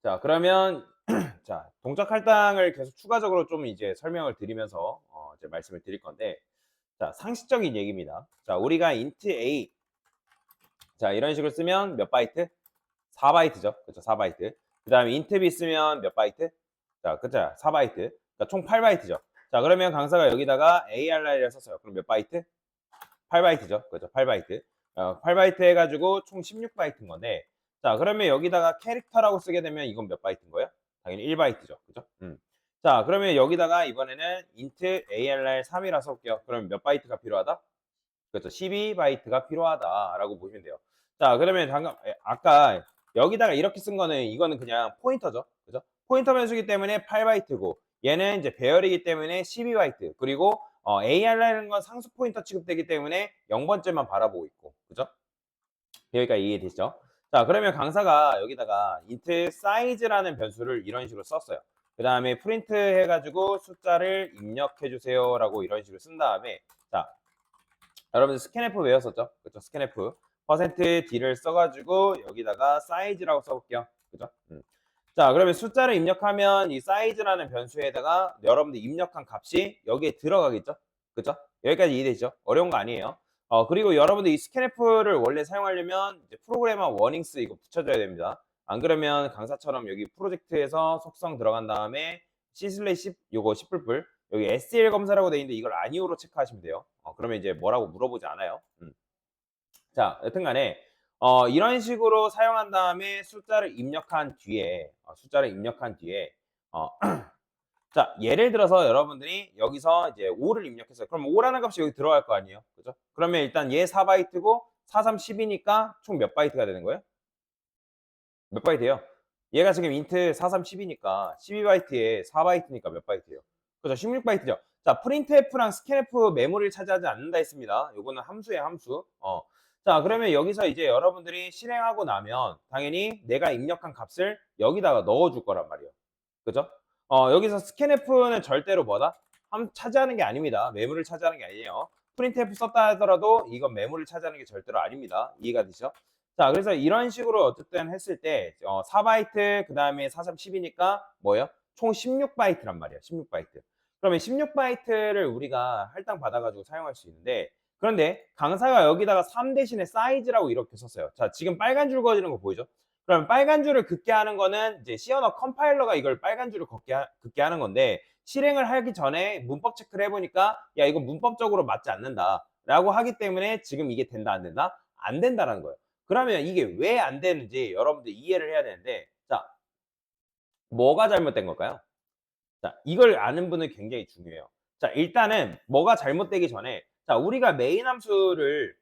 자, 그러면 자, 동작 할당을 계속 추가적으로 좀 이제 설명을 드리면서 이제 말씀을 드릴 건데, 자, 상식적인 얘기입니다. 자, 우리가 int a, 자, 이런 식으로 쓰면 몇 바이트? 4바이트죠. 그렇죠? 4바이트. 그다음에 int b 쓰면 몇 바이트? 자, 그죠? 4바이트. 그러니까 총 8바이트죠. 자, 그러면 강사가 여기다가 arr를 썼어요. 그럼 몇 바이트? 8바이트죠. 그죠? 8바이트. 8바이트 해가지고 총 16바이트인 건데, 자, 그러면 여기다가 캐릭터라고 쓰게 되면 이건 몇 바이트인 거예요? 당연히 1바이트죠. 그죠? 자, 그러면 여기다가 이번에는 int arr 3이라 써볼게요. 그러면 몇 바이트가 필요하다? 그렇죠. 12바이트가 필요하다라고 보시면 돼요. 자, 그러면 방금 아까 여기다가 이렇게 쓴 거는 이거는 그냥 포인터죠. 그죠? 포인터 변수이기 때문에 8바이트고 얘는 이제 배열이기 때문에 12바이트. 그리고 AR라는 건 상수 포인터 취급되기 때문에 0번째만 바라보고 있고. 그죠? 여기까지 이해되시죠? 자, 그러면 강사가 여기다가 int size라는 변수를 이런 식으로 썼어요. 그 다음에 프린트 해가지고 숫자를 입력해 주세요라고 이런 식으로 쓴 다음에, 자, 여러분들 스캔F 외웠었죠? 그죠? 스캔F %d를 써가지고 여기다가 사이즈라고 써볼게요. 그죠? 자, 그러면 숫자를 입력하면 이 사이즈라는 변수에다가 여러분들 입력한 값이 여기에 들어가겠죠? 그죠? 여기까지 이해되시죠? 어려운 거 아니에요. 그리고 여러분들 이 스캔F를 원래 사용하려면 이제 프로그래머 워닝스 이거 붙여줘야 됩니다. 안 그러면 강사처럼 여기 프로젝트에서 속성 들어간 다음에 C/10 요거 10불 여기 SEL 검사라고 돼 있는데 이걸 아니오로 체크하시면 돼요. 그러면 이제 뭐라고 물어보지 않아요. 자, 여튼간에 이런 식으로 사용한 다음에 숫자를 입력한 뒤에 자, 예를 들어서 여러분들이 여기서 이제 5를 입력했어요. 그럼 5라는 값이 여기 들어갈 거 아니에요. 그죠? 그러면 일단 얘 4바이트고 4, 3, 10이니까 총 몇 바이트가 되는 거예요? 몇 바이트예요? 얘가 지금 int 4, 3, 10이니까 12바이트에 4바이트니까 몇 바이트예요? 그죠? 16바이트죠. 자, printf랑 scanf 메모리를 차지하지 않는다 했습니다. 요거는 함수예요, 함수. 자, 그러면 여기서 이제 여러분들이 실행하고 나면 당연히 내가 입력한 값을 여기다가 넣어줄 거란 말이에요. 그죠? 여기서 scanf는 절대로 뭐다? 차지하는 게 아닙니다. 메모리를 차지하는 게 아니에요. printf 썼다 하더라도 이건 메모리를 차지하는 게 절대로 아닙니다. 이해가 되시죠? 자, 그래서 이런 식으로 어쨌든 했을 때 4바이트 그다음에 4, 3, 10이니까 뭐예요? 총 16바이트란 말이에요. 16바이트. 그러면 16바이트를 우리가 할당 받아가지고 사용할 수 있는데, 그런데 강사가 여기다가 3 대신에 사이즈라고 이렇게 썼어요. 자, 지금 빨간 줄 그어지는 거 보이죠? 그럼 빨간 줄을 긋게 하는 거는 이제 C 언어 컴파일러가 이걸 빨간 줄을 긋게 하는 건데, 실행을 하기 전에 문법 체크를 해보니까 야, 이거 문법적으로 맞지 않는다 라고 하기 때문에 지금 이게 된다 안 된다? 안 된다라는 거예요. 그러면 이게 왜 안 되는지 여러분들 이해를 해야 되는데, 자, 뭐가 잘못된 걸까요? 자, 이걸 아는 분은 굉장히 중요해요. 자, 일단은 뭐가 잘못되기 전에, 자, 우리가 메인 함수를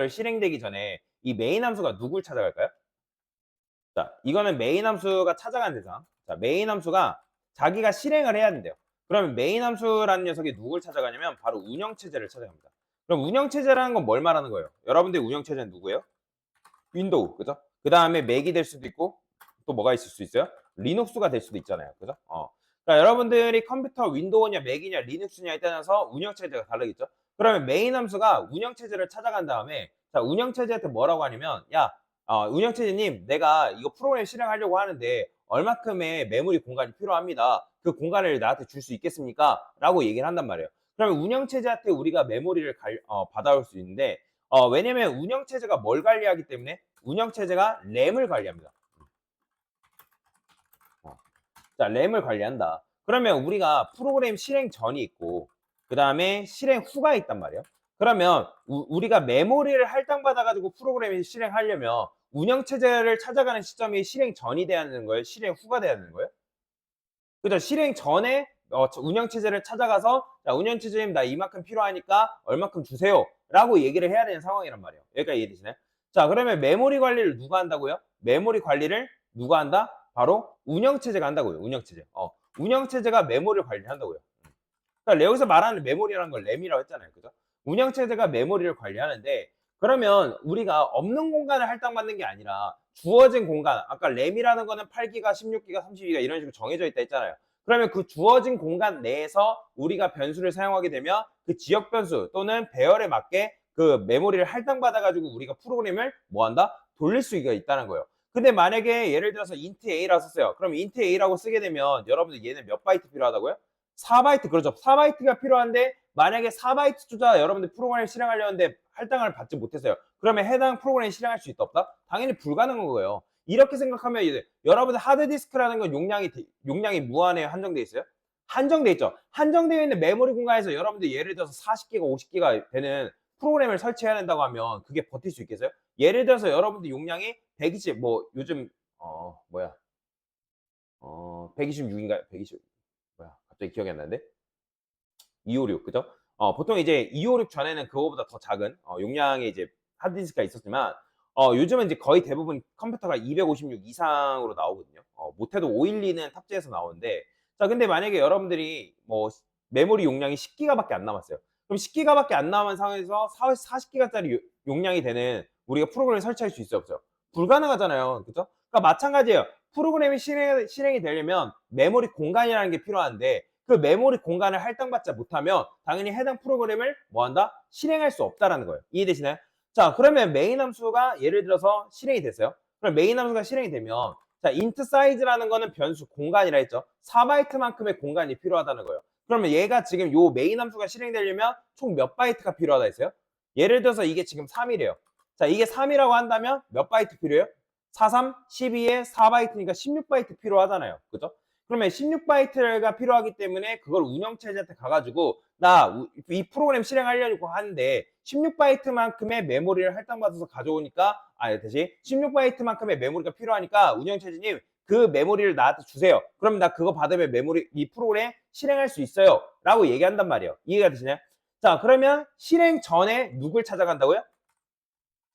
실행되기 전에 이 메인 함수가 누굴 찾아갈까요? 자, 이거는 메인 함수가 찾아가는 대상. 자, 메인 함수가 자기가 실행을 해야 된대요. 그러면 메인 함수라는 녀석이 누굴 찾아가냐면 바로 운영체제를 찾아갑니다. 그럼 운영체제라는 건 뭘 말하는 거예요? 여러분들 운영체제는 누구예요? 윈도우, 그죠? 그 다음에 맥이 될 수도 있고, 또 뭐가 있을 수 있어요? 리눅스가 될 수도 있잖아요. 그죠? 그러니까 여러분들이 컴퓨터 윈도우냐, 맥이냐, 리눅스냐에 따라서 운영체제가 다르겠죠? 그러면 메인 함수가 운영체제를 찾아간 다음에, 자, 운영체제한테 뭐라고 하냐면, 야, 운영체제님, 내가 이거 프로그램 실행하려고 하는데, 얼마큼의 메모리 공간이 필요합니다. 그 공간을 나한테 줄 수 있겠습니까? 라고 얘기를 한단 말이에요. 그러면 운영체제한테 우리가 메모리를 받아올 수 있는데, 왜냐면 운영체제가 뭘 관리하기 때문에 운영체제가 램을 관리합니다. 자, 램을 관리한다. 그러면 우리가 프로그램 실행 전이 있고 그 다음에 실행 후가 있단 말이에요. 그러면 우리가 메모리를 할당받아가지고 프로그램을 실행하려면 운영체제를 찾아가는 시점이 실행 전이 돼야 되는 거예요? 실행 후가 돼야 되는 거예요? 그죠? 실행 전에 운영체제를 찾아가서 자, 운영체제님 나 이만큼 필요하니까 얼마큼 주세요 라고 얘기를 해야 되는 상황이란 말이에요. 여기까지 이해되시나요? 자, 그러면 메모리 관리를 누가 한다고요? 메모리 관리를 누가 한다? 바로 운영체제가 한다고요. 운영체제. 운영체제가 메모리를 관리한다고요. 그러니까 여기서 말하는 메모리라는 걸 램이라고 했잖아요. 그죠? 운영체제가 메모리를 관리하는데, 그러면 우리가 없는 공간을 할당받는 게 아니라 주어진 공간, 아까 램이라는 거는 8기가, 16기가, 32기가 이런 식으로 정해져 있다 했잖아요. 그러면 그 주어진 공간 내에서 우리가 변수를 사용하게 되면 그 지역 변수 또는 배열에 맞게 그 메모리를 할당받아가지고 우리가 프로그램을 뭐 한다? 돌릴 수가 있다는 거예요. 근데 만약에 예를 들어서 int a라 썼어요. 그럼 int a라고 쓰게 되면 여러분들 얘는 몇 바이트 필요하다고요? 4바이트. 그렇죠. 4바이트가 필요한데 만약에 4바이트 주자 여러분들 프로그램을 실행하려는데 할당을 받지 못했어요. 그러면 해당 프로그램을 실행할 수 있다 없다? 당연히 불가능한 거예요. 이렇게 생각하면 이제 여러분들 하드디스크라는 건 용량이 무한에 한정돼 있어요? 한정돼 있죠. 한정되어 있는 메모리 공간에서 여러분들 예를 들어서 40기가 50기가 되는 프로그램을 설치해야 된다고 하면 그게 버틸 수 있겠어요? 예를 들어서 여러분들 용량이 120, 뭐 요즘 126인가요? 120 뭐야? 갑자기 기억이 안 나는데. 256 그죠? 보통 이제 256 전에는 그거보다 더 작은 용량의 이제 하드디스크가 있었지만 요즘은 이제 거의 대부분 컴퓨터가 256 이상으로 나오거든요. 못해도 512는 탑재해서 나오는데 자 근데 만약에 여러분들이 뭐 메모리 용량이 10기가밖에 안 남았어요. 그럼 10기가밖에 안 남은 상황에서 40기가짜리 용량이 되는 우리가 프로그램을 설치할 수 있어요, 없어요? 불가능하잖아요. 그죠? 그러니까 마찬가지예요. 프로그램이 실행이 되려면 메모리 공간이라는 게 필요한데 그 메모리 공간을 할당받지 못하면 당연히 해당 프로그램을 뭐한다? 실행할 수 없다라는 거예요. 이해되시나요? 자, 그러면 메인 함수가 예를 들어서 실행이 됐어요. 그럼 메인 함수가 실행이 되면 자, int size라는 거는 변수 공간이라 했죠. 4바이트만큼의 공간이 필요하다는 거예요. 그러면 얘가 지금 요 메인 함수가 실행되려면 총 몇 바이트가 필요하다 했어요? 예를 들어서 이게 지금 3이래요. 자, 이게 3이라고 한다면 몇 바이트 필요해요? 43, 12에 4바이트니까 16바이트 필요하잖아요. 그죠? 그러면 16바이트가 필요하기 때문에 그걸 운영체제한테 가가지고 나 이 프로그램 실행하려고 하는데 16바이트만큼의 메모리를 할당받아서 가져오니까 대신 16바이트만큼의 메모리가 필요하니까 운영체제님 그 메모리를 나한테 주세요. 그럼 나 그거 받으면 메모리 이 프로그램 실행할 수 있어요. 라고 얘기한단 말이에요. 이해가 되시나요? 자 그러면 실행 전에 누굴 찾아간다고요?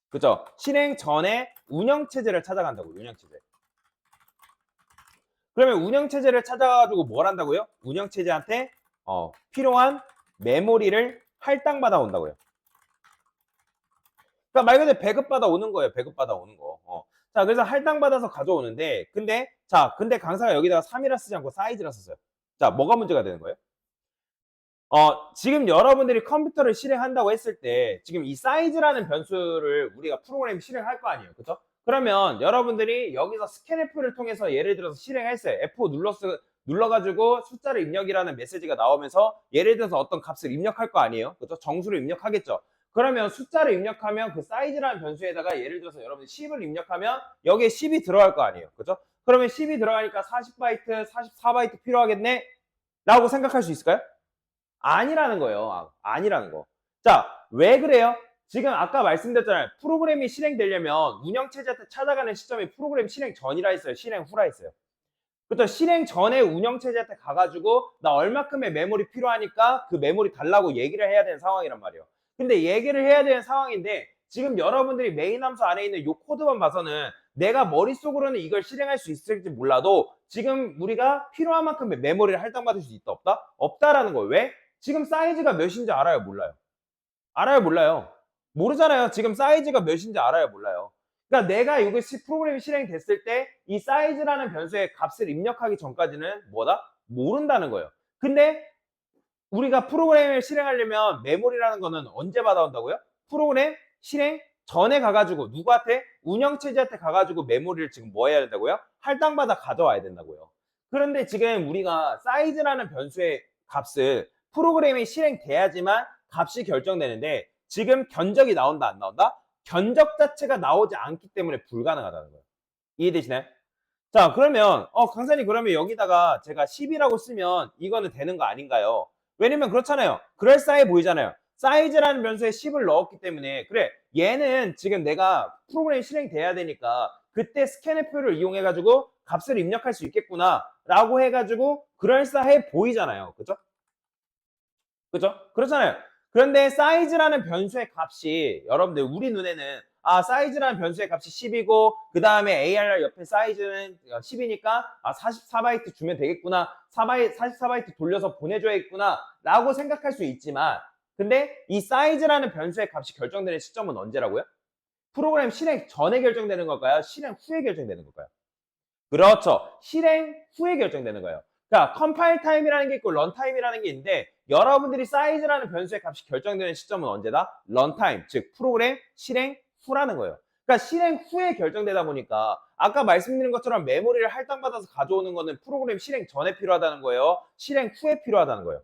그죠? 실행 전에 운영체제를 찾아간다고요. 운영체제. 그러면 운영체제를 찾아가지고 뭘 한다고요? 운영체제한테 필요한 메모리를 할당받아 온다고요. 그러니까 말 그대로 배급받아 오는 거예요. 배급받아 오는 거. 자, 그래서 할당받아서 가져오는데 근데 강사가 여기다가 3이라 쓰지 않고 사이즈라 썼어요. 자, 뭐가 문제가 되는 거예요? 지금 여러분들이 컴퓨터를 실행한다고 했을 때 지금 이 사이즈라는 변수를 우리가 프로그램 실행할 거 아니에요. 그죠? 그러면 여러분들이 여기서 스캔F를 통해서 예를 들어서 실행했어요. F5 눌러가지고 숫자를 입력이라는 메시지가 나오면서 예를 들어서 어떤 값을 입력할 거 아니에요. 그죠? 정수를 입력하겠죠. 그러면 숫자를 입력하면 그 사이즈라는 변수에다가 예를 들어서 여러분이 10을 입력하면 여기에 10이 들어갈 거 아니에요. 그죠? 그러면 10이 들어가니까 40바이트, 44바이트 필요하겠네? 라고 생각할 수 있을까요? 아니라는 거예요. 아니라는 거. 자, 왜 그래요? 지금 아까 말씀드렸잖아요. 프로그램이 실행되려면 운영체제한테 찾아가는 시점이 프로그램 실행 전이라 했어요. 실행 후라 했어요. 그렇죠. 실행 전에 운영체제한테 가가지고 나 얼마큼의 메모리 필요하니까 그 메모리 달라고 얘기를 해야 되는 상황이란 말이에요. 근데 얘기를 해야 되는 상황인데 지금 여러분들이 메인 함수 안에 있는 이 코드만 봐서는 내가 머릿속으로는 이걸 실행할 수 있을지 몰라도 지금 우리가 필요한 만큼의 메모리를 할당받을 수 있다 없다? 없다라는 거예요. 왜? 지금 사이즈가 몇인지 알아요? 몰라요? 알아요? 몰라요? 모르잖아요. 지금 사이즈가 몇인지 알아요? 몰라요? 그러니까 내가 이거 프로그램이 실행됐을 때 이 사이즈라는 변수의 값을 입력하기 전까지는 뭐다? 모른다는 거예요. 근데 우리가 프로그램을 실행하려면 메모리라는 거는 언제 받아온다고요? 프로그램 실행 전에 가가지고 누구한테? 운영체제한테 가가지고 메모리를 지금 뭐 해야 된다고요? 할당받아 가져와야 된다고요. 그런데 지금 우리가 사이즈라는 변수의 값을 프로그램이 실행돼야지만 값이 결정되는데 지금 견적이 나온다 안 나온다? 견적 자체가 나오지 않기 때문에 불가능하다는 거예요. 이해되시나요? 자 그러면 강사님 그러면 여기다가 제가 10이라고 쓰면 이거는 되는 거 아닌가요? 왜냐면 그렇잖아요. 그럴싸해 보이잖아요. 사이즈라는 변수에 10을 넣었기 때문에 그래 얘는 지금 내가 프로그램이 실행돼야 되니까 그때 스캔F를 이용해 가지고 값을 입력할 수 있겠구나 라고 해가지고 그럴싸해 보이잖아요. 그죠? 그죠? 그렇잖아요. 그런데 사이즈라는 변수의 값이 여러분들 우리 눈에는 사이즈라는 변수의 값이 10이고 그 다음에 ARR 옆에 사이즈는 10이니까 44바이트 주면 되겠구나 44바이트 돌려서 보내줘야겠구나 라고 생각할 수 있지만 근데 이 사이즈라는 변수의 값이 결정되는 시점은 언제라고요? 프로그램 실행 전에 결정되는 걸까요? 실행 후에 결정되는 걸까요? 그렇죠. 실행 후에 결정되는 거예요. 그러니까 컴파일 타임이라는 게 있고 런 타임이라는 게 있는데 여러분들이 사이즈라는 변수의 값이 결정되는 시점은 언제다? 런 타임, 즉 프로그램 실행 후라는 거예요. 그러니까 실행 후에 결정되다 보니까 아까 말씀드린 것처럼 메모리를 할당받아서 가져오는 거는 프로그램 실행 전에 필요하다는 거예요? 실행 후에 필요하다는 거예요?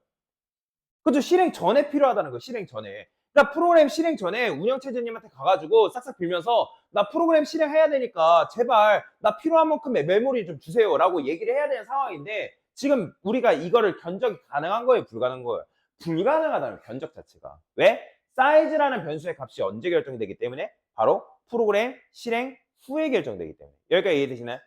그죠? 실행 전에 필요하다는 거예요. 실행 전에. 그러니까 프로그램 실행 전에 운영체제님한테 가가지고 싹싹 빌면서 나 프로그램 실행해야 되니까 제발 나 필요한 만큼 메모리 좀 주세요라고 얘기를 해야 되는 상황인데 지금 우리가 이거를 견적이 가능한 거예요? 불가능한 거예요? 불가능하다는 거예요, 견적 자체가. 왜? 사이즈라는 변수의 값이 언제 결정되기 때문에? 바로 프로그램 실행 후에 결정되기 때문에. 여기까지 이해되시나요?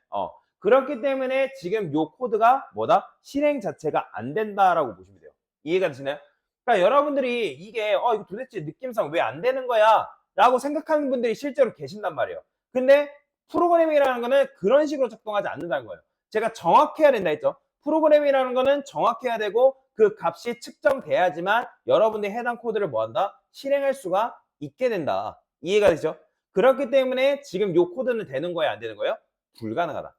그렇기 때문에 지금 요 코드가 뭐다? 실행 자체가 안 된다라고 보시면 돼요. 이해가 되시나요? 그러니까 여러분들이 이게 이거 도대체 느낌상 왜 안 되는 거야? 라고 생각하는 분들이 실제로 계신단 말이에요. 근데 프로그램이라는 거는 그런 식으로 작동하지 않는다는 거예요. 제가 정확해야 된다 했죠. 프로그램이라는 거는 정확해야 되고 그 값이 측정돼야지만 여러분들이 해당 코드를 뭐한다? 실행할 수가 있게 된다. 이해가 되죠? 그렇기 때문에 지금 요 코드는 되는 거예요? 안 되는 거예요? 불가능하다.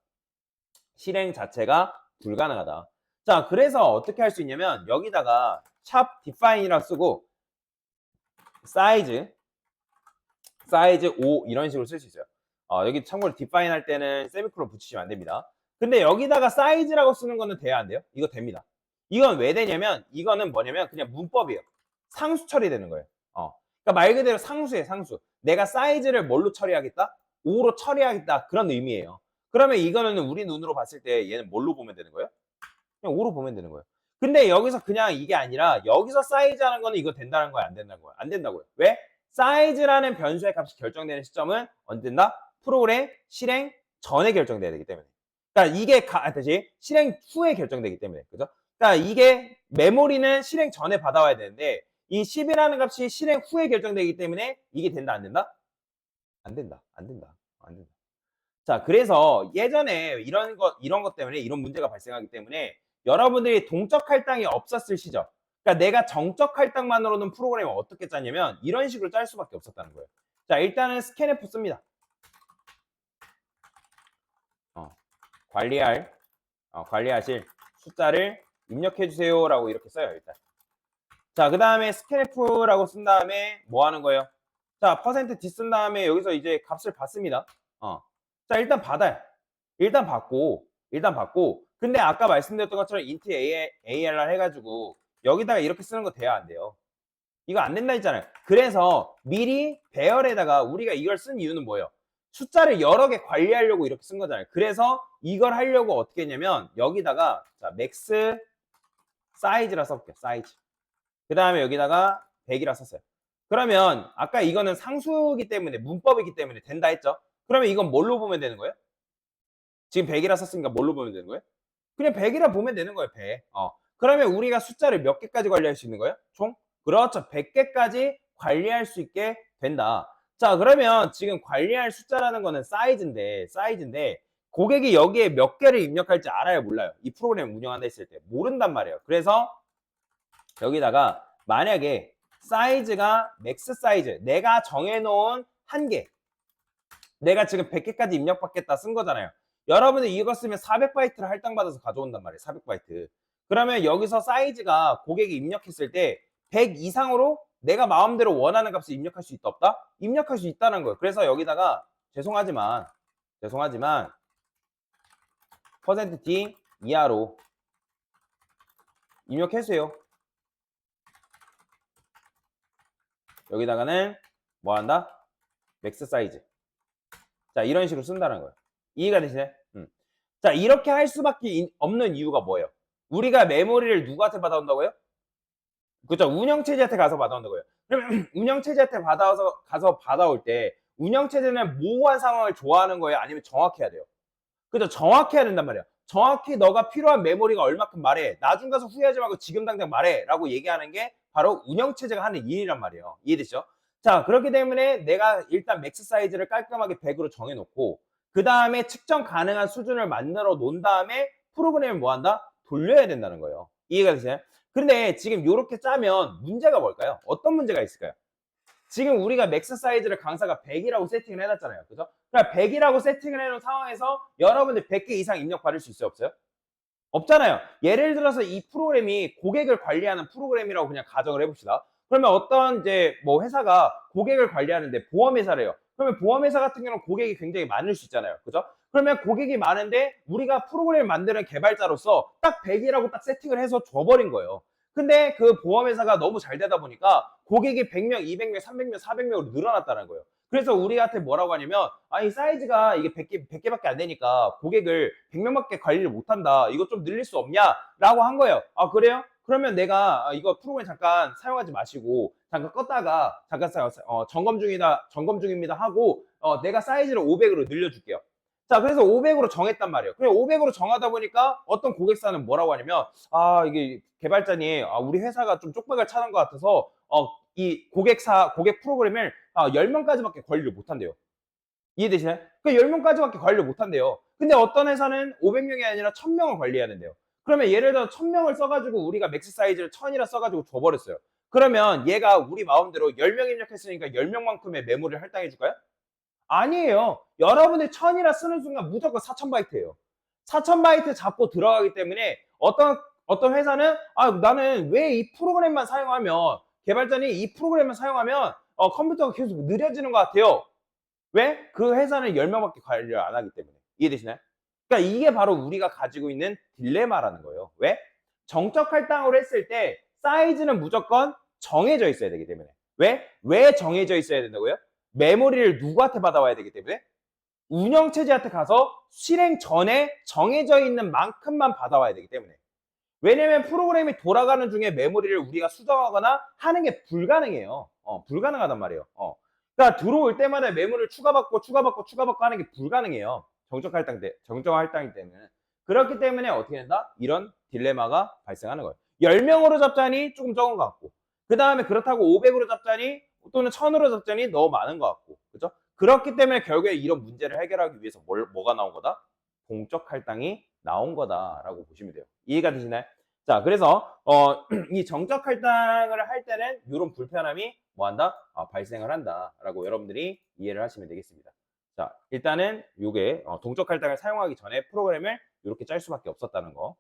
실행 자체가 불가능하다. 자, 그래서 어떻게 할 수 있냐면 여기다가 샵 define이라고 쓰고 사이즈 5 이런 식으로 쓸 수 있어요. 여기 참고로 define 할 때는 세미콜론 붙이시면 안 됩니다. 근데 여기다가 사이즈라고 쓰는 거는 돼야 안 돼요? 이거 됩니다. 이건 왜 되냐면 이거는 뭐냐면 그냥 문법이에요. 상수 처리되는 거예요. 그러니까 말 그대로 상수예요, 상수. 내가 사이즈를 뭘로 처리하겠다? 5로 처리하겠다. 그런 의미예요. 그러면 이거는 우리 눈으로 봤을 때 얘는 뭘로 보면 되는 거예요? 그냥 5로 보면 되는 거예요. 근데 여기서 그냥 이게 아니라 여기서 사이즈 하는 거는 이거 된다는 거예요? 안 된다는 거예요? 안 된다고요. 왜? 사이즈라는 변수의 값이 결정되는 시점은 언제 된다? 프로그램 실행 전에 결정돼야 되기 때문에. 그러니까 이게 다시 실행 후에 결정되기 때문에. 그죠? 그러니까 이게 메모리는 실행 전에 받아와야 되는데 이 10이라는 값이 실행 후에 결정되기 때문에 이게 된다 안 된다? 안 된다. 안 된다. 안 된다. 자, 그래서 예전에 이런 것 때문에 이런 문제가 발생하기 때문에 여러분들이 동적 할당이 없었을 시절, 그러니까 내가 정적 할당만으로는 프로그램을 어떻게 짰냐면 이런 식으로 짤 수밖에 없었다는 거예요. 자, 일단은 스캔F 씁니다. 관리하실 숫자를 입력해 주세요라고 이렇게 써요, 일단. 자, 그 다음에 스캔F라고 쓴 다음에 뭐 하는 거예요? 자, %d 쓴 다음에 여기서 이제 값을 받습니다. 자, 일단 받아요. 일단 받고 근데 아까 말씀드렸던 것처럼 int ALR 해가지고 여기다가 이렇게 쓰는 거 돼야 안 돼요. 이거 안 된다 했잖아요. 그래서 미리 배열에다가 우리가 이걸 쓴 이유는 뭐예요? 숫자를 여러 개 관리하려고 이렇게 쓴 거잖아요. 그래서 이걸 하려고 어떻게 했냐면 여기다가 자 맥스 사이즈라 써볼게요. 사이즈. 그 다음에 여기다가 100이라 썼어요. 그러면 아까 이거는 상수이기 때문에 문법이기 때문에 된다 했죠. 그러면 이건 뭘로 보면 되는 거예요? 지금 100이라 썼으니까 뭘로 보면 되는 거예요? 그냥 100이라 보면 되는 거예요. 100. 그러면 우리가 숫자를 몇 개까지 관리할 수 있는 거예요? 총? 그렇죠. 100개까지 관리할 수 있게 된다. 자, 그러면 지금 관리할 숫자라는 거는 사이즈인데 고객이 여기에 몇 개를 입력할지 알아요, 몰라요? 이 프로그램 운영한다 했을 때 모른단 말이에요. 그래서 여기다가 만약에 사이즈가 맥스 사이즈, 내가 정해놓은 한 개, 내가 지금 100개까지 입력받겠다 쓴 거잖아요. 여러분들 이거 쓰면 400바이트를 할당받아서 가져온단 말이에요. 400바이트. 그러면 여기서 사이즈가 고객이 입력했을 때 100 이상으로 내가 마음대로 원하는 값을 입력할 수 있다 없다? 입력할 수 있다는 거예요. 그래서 여기다가 죄송하지만 %d 이하로 입력해주세요. 여기다가는 뭐 한다? 맥스 사이즈. 자, 이런 식으로 쓴다는 거예요. 이해가 되시나요? 자, 이렇게 할 수밖에 없는 이유가 뭐예요? 우리가 메모리를 누구한테 받아온다고요? 그죠? 운영체제한테 가서 받아온다고요. 그러면 운영체제한테 가서 받아올 때 운영체제는 모호한 상황을 좋아하는 거예요? 아니면 정확해야 돼요? 그죠? 정확해야 된단 말이야. 정확히 너가 필요한 메모리가 얼마큼 말해. 나중 가서 후회하지 말고 지금 당장 말해. 라고 얘기하는 게 바로 운영체제가 하는 일이란 말이에요. 이해되시죠? 자, 그렇기 때문에 내가 일단 맥스 사이즈를 깔끔하게 100으로 정해놓고 그 다음에 측정 가능한 수준을 만들어 놓은 다음에 프로그램을 뭐 한다? 돌려야 된다는 거예요. 이해가 되세요? 근데 지금 이렇게 짜면 문제가 뭘까요? 어떤 문제가 있을까요? 지금 우리가 맥스 사이즈를 강사가 100이라고 세팅을 해놨잖아요. 그죠? 그러니까 100이라고 세팅을 해놓은 상황에서 여러분들 100개 이상 입력 받을 수 있어요? 없어요? 없잖아요. 예를 들어서 이 프로그램이 고객을 관리하는 프로그램이라고 그냥 가정을 해봅시다. 그러면 어떤 이제 뭐 회사가 고객을 관리하는데 보험회사래요. 그러면 보험회사 같은 경우는 고객이 굉장히 많을 수 있잖아요. 그죠? 그러면 고객이 많은데 우리가 프로그램을 만드는 개발자로서 딱 100이라고 딱 세팅을 해서 줘버린 거예요. 근데 그 보험회사가 너무 잘 되다 보니까 고객이 100명, 200명, 300명, 400명으로 늘어났다는 거예요. 그래서 우리한테 뭐라고 하냐면, 아니, 사이즈가 이게 100개밖에 안 되니까 고객을 100명밖에 관리를 못한다. 이거 좀 늘릴 수 없냐? 라고 한 거예요. 아, 그래요? 그러면 내가 이거 프로그램 잠깐 사용하지 마시고, 잠깐 껐다가, 잠깐 점검 중입니다 하고, 내가 사이즈를 500으로 늘려줄게요. 자, 그래서 500으로 정했단 말이에요. 그래 500으로 정하다 보니까 어떤 고객사는 뭐라고 하냐면, 아, 이게 개발자님, 우리 회사가 좀 쪽박을 차는 것 같아서, 이 고객 프로그램을 10명까지밖에 관리를 못한대요. 이해되시나요? 그러니까 10명까지밖에 관리를 못한대요. 근데 어떤 회사는 500명이 아니라 1000명을 관리해야 된대요. 그러면 예를 들어 1000명을 써가지고 우리가 맥스 사이즈를 1000이라 써가지고 줘버렸어요. 그러면 얘가 우리 마음대로 10명 입력했으니까 10명만큼의 메모리를 할당해 줄까요? 아니에요. 여러분이 1000이라 쓰는 순간 무조건 4000바이트예요. 4000바이트 잡고 들어가기 때문에 어떤 회사는 나는 왜 이 프로그램만 사용하면 개발자님 이 프로그램만 사용하면 컴퓨터가 계속 느려지는 것 같아요. 왜? 그 회사는 10명밖에 관리를 안 하기 때문에. 이해되시나요? 그러니까 이게 바로 우리가 가지고 있는 딜레마라는 거예요. 왜? 정적 할당으로 했을 때 사이즈는 무조건 정해져 있어야 되기 때문에. 왜? 왜 정해져 있어야 된다고요? 메모리를 누구한테 받아와야 되기 때문에? 운영체제한테 가서 실행 전에 정해져 있는 만큼만 받아와야 되기 때문에. 왜냐면 프로그램이 돌아가는 중에 메모리를 우리가 수정하거나 하는 게 불가능해요. 불가능하단 말이에요. 그러니까 들어올 때마다 메모리를 추가받고 하는 게 불가능해요. 정적 할당이 때문에. 그렇기 때문에 어떻게 된다? 이런 딜레마가 발생하는 거예요. 10명으로 잡자니 조금 적은 것 같고, 그 다음에 그렇다고 500으로 잡자니 또는 1000으로 잡자니 너무 많은 것 같고, 그죠? 그렇기 때문에 결국에 이런 문제를 해결하기 위해서 뭐가 나온 거다? 공적 할당이 나온 거다라고 보시면 돼요. 이해가 되시나요? 자, 그래서 이 정적 할당을 할 때는 이런 불편함이 뭐한다? 발생을 한다라고 여러분들이 이해를 하시면 되겠습니다. 자, 일단은 이게 동적 할당을 사용하기 전에 프로그램을 이렇게 짤 수밖에 없었다는 거